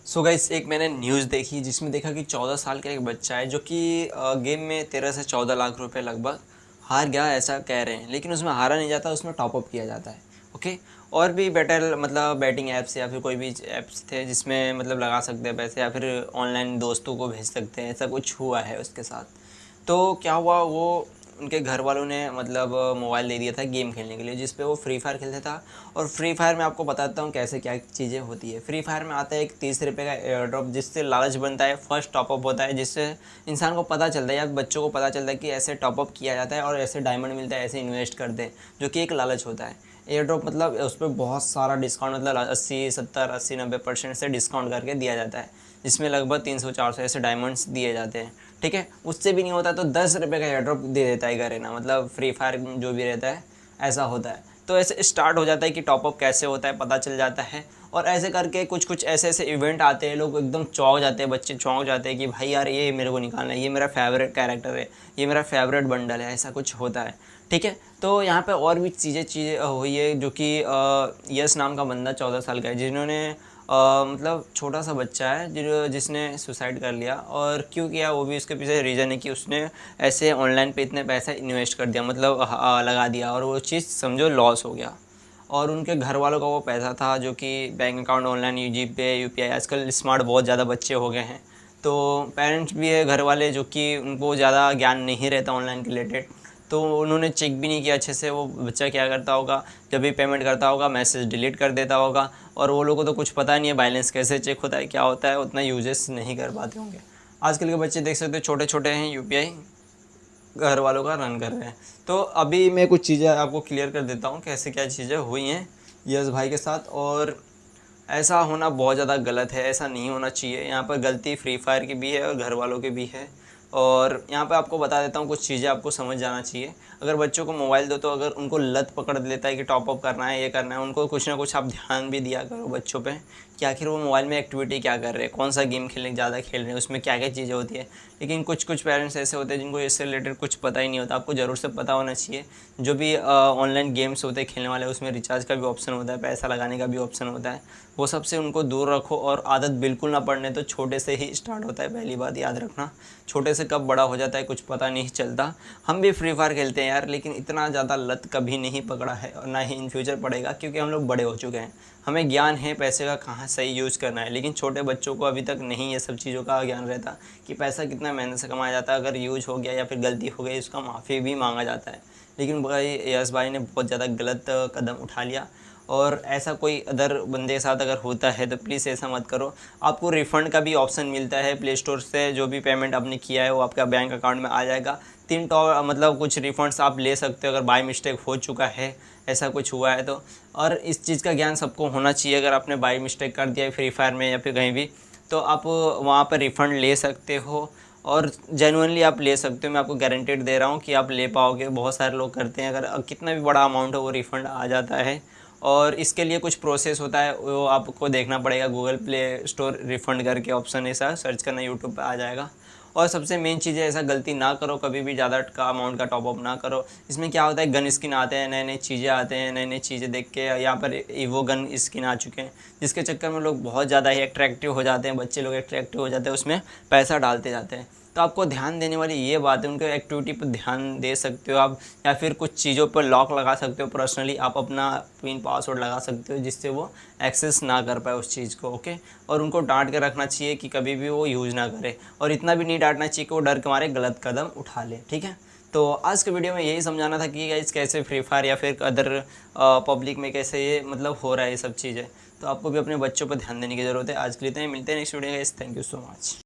So guys, एक मैंने news देखी जिसमें देखा कि 14 साल का एक बच्चा है जो कि गेम में 13 से 14 लाख रुपए लगभग हार गया, ऐसा कह रहे हैं। लेकिन उसमें हारा नहीं जाता, उसमें टॉपअप किया जाता है। ओके। और भी बेटर मतलब बैटिंग ऐप्स या फिर कोई भी ऐप्स थे जिसमें मतलब लगा सकते हैं पैसे, या फिर ऑनलाइन दोस्तों को भेज सकते हैं। ऐसा कुछ हुआ है उसके साथ। तो क्या हुआ, वो उनके घर वालों ने मतलब मोबाइल दे दिया था गेम खेलने के लिए, जिस पे वो फ्री फायर खेलता था। और फ्री फायर में आपको बताता हूँ कैसे क्या चीज़ें होती है। फ्री फायर में आता है एक 30 रुपये का एयर ड्रॉप, जिससे लालच बनता है, फर्स्ट टॉपअप होता है, जिससे इंसान को पता चलता है या बच्चों को पता चलता है कि ऐसे टॉपअप किया जाता है और ऐसे डायमंड मिलता है, ऐसे इन्वेस्ट करते हैं, जो कि एक लालच होता है। एयर ड्रॉप मतलब उस पर बहुत सारा डिस्काउंट, मतलब 80 70 80 90% से डिस्काउंट करके दिया जाता है, जिसमें लगभग 300 400 ऐसे डायमंड्स दिए जाते हैं। ठीक है, उससे भी नहीं होता तो 10 रुपये का एयर ड्रॉप दे देता है गरेना, मतलब फ्री फायर जो भी रहता है ऐसा होता है। तो ऐसे स्टार्ट हो जाता है कि टॉपअप कैसे होता है पता चल जाता है। और ऐसे करके कुछ कुछ ऐसे ऐसे इवेंट आते हैं, लोग एकदम चौंक जाते हैं, बच्चे चौंक जाते हैं कि भाई यार ये मेरे को निकालना है, ये मेरा फेवरेट कैरेक्टर है, ये मेरा फेवरेट बंडल है, ऐसा कुछ होता है। ठीक है। तो यहाँ पे और भी चीज़ें हुई है, जो कि यस नाम का बंदा 14 साल का है, जिन्होंने मतलब छोटा सा बच्चा है जिसने सुसाइड कर लिया। और क्यों किया वो भी उसके पीछे रीज़न है कि उसने ऐसे ऑनलाइन पे इतने पैसे इन्वेस्ट कर दिया, मतलब लगा दिया, और वो चीज़ समझो लॉस हो गया। और उनके घर वालों का वो पैसा था जो कि बैंक अकाउंट, ऑनलाइन जीपे, यूपीआई, आजकल स्मार्ट बहुत ज़्यादा बच्चे हो गए हैं। तो पेरेंट्स भी है घर वाले, जो कि उनको ज़्यादा ज्ञान नहीं रहता ऑनलाइन के रिलेटेड, तो उन्होंने चेक भी नहीं किया अच्छे से। वो बच्चा क्या करता होगा, जब भी पेमेंट करता होगा मैसेज डिलीट कर देता होगा। और वो लोगों को तो कुछ पता नहीं है बैलेंस कैसे चेक होता है, क्या होता है, उतना यूजेस नहीं कर पाते होंगे। आजकल के बच्चे देख सकते हो छोटे छोटे हैं, यूपीआई घर वालों का रन कर रहे हैं। तो अभी मैं कुछ चीज़ें आपको क्लियर कर देता हूँ कैसे क्या चीज़ें हुई हैं यस भाई के साथ। और ऐसा होना बहुत ज़्यादा गलत है, ऐसा नहीं होना चाहिए। यहाँ पर गलती फ्री फायर की भी है और घर वालों की भी है। और यहाँ पे आपको बता देता हूँ कुछ चीज़ें आपको समझ जाना चाहिए। अगर बच्चों को मोबाइल दो तो अगर उनको लत पकड़ लेता है कि टॉपअप करना है, ये करना है, उनको कुछ ना कुछ आप ध्यान भी दिया करो बच्चों पे कि आखिर वो मोबाइल में एक्टिविटी क्या कर रहे हैं, कौन सा गेम खेलने ज़्यादा खेल रहे हैं, उसमें क्या क्या चीज़ें होती है। लेकिन कुछ कुछ पेरेंट्स ऐसे होते हैं जिनको इससे रिलेटेड कुछ पता ही नहीं होता। आपको ज़रूर से पता होना चाहिए। जो भी ऑनलाइन गेम्स होते हैं खेलने वाले, उसमें रिचार्ज का भी ऑप्शन होता है, पैसा लगाने का भी ऑप्शन होता है। वो सबसे उनको दूर रखो। और आदत बिल्कुल ना पड़ने तो छोटे से ही स्टार्ट होता है, पहली बात याद रखना। छोटे से कब बड़ा हो जाता है कुछ पता नहीं चलता। हम भी फ्री फायर खेलते हैं यार, लेकिन इतना ज़्यादा लत कभी नहीं पकड़ा है और ना ही इन फ्यूचर पड़ेगा, क्योंकि हम लोग बड़े हो चुके हैं। हमें ज्ञान है पैसे का कहाँ सही यूज़ करना है। लेकिन छोटे बच्चों को अभी तक नहीं ये सब चीज़ों का ज्ञान रहता कि पैसा कितना मेहनत से कमाया जाता है। अगर यूज हो गया या फिर गलती हो गई, उसका माफ़ी भी मांगा जाता है। लेकिन भाई यस भाई ने बहुत ज़्यादा गलत कदम उठा लिया। और ऐसा कोई अदर बंदे के साथ अगर होता है तो प्लीज़ ऐसा मत करो। आपको रिफ़ंड का भी ऑप्शन मिलता है प्ले स्टोर से। जो भी पेमेंट आपने किया है वो आपका बैंक अकाउंट में आ जाएगा। 3 मतलब कुछ रिफ़ंड्स आप ले सकते हो अगर बाय मिस्टेक हो चुका है, ऐसा कुछ हुआ है तो। और इस चीज़ का ज्ञान सबको होना चाहिए। अगर आपने बाय मिस्टेक कर दिया है फ्री फायर में या फिर कहीं भी, तो आप वहाँ पर रिफ़ंड ले सकते हो। और जेन्युइनली आप ले सकते हो, मैं आपको गारंटेड दे रहा हूँ कि आप ले पाओगे। बहुत सारे लोग करते हैं, अगर कितना भी बड़ा अमाउंट हो वो रिफ़ंड आ जाता है। और इसके लिए कुछ प्रोसेस होता है, वो आपको देखना पड़ेगा। गूगल प्ले स्टोर रिफ़ंड करके ऑप्शन ऐसा सर्च करना, यूट्यूब पे आ जाएगा। और सबसे मेन चीज़ है, ऐसा गलती ना करो कभी भी, ज़्यादा का अमाउंट का टॉपअप ना करो। इसमें क्या होता है, गन स्किन आते हैं, नए नए चीज़ें आते हैं, नई नई चीज़ें देख के यहाँ पर ईवो गन स्किन आ चुके हैं, जिसके चक्कर में लोग बहुत ज़्यादा ही अट्रैक्टिव हो जाते हैं, बच्चे लोग अट्रैक्टिव हो जाते हैं, उसमें पैसा डालते जाते हैं। तो आपको ध्यान देने वाली ये बात है, उनके एक्टिविटी पर ध्यान दे सकते हो आप, या फिर कुछ चीज़ों पर लॉक लगा सकते हो। पर्सनली आप अपना पिन पासवर्ड लगा सकते हो जिससे वो एक्सेस ना कर पाए उस चीज़ को। ओके। और उनको डांट के रखना चाहिए कि कभी भी वो यूज़ ना करे। और इतना भी नहीं डांटना चाहिए कि वो डर के मारे गलत कदम उठा ले। ठीक है। तो आज के वीडियो में यही समझाना था कि गाइस कैसे फ्री फायर या फिर अदर पब्लिक में कैसे ये मतलब हो रहा है ये सब चीज़ें। तो आपको भी अपने बच्चों पर ध्यान देने की ज़रूरत है। आज के लिए इतना ही, मिलते हैं next video guys. Thank you so much.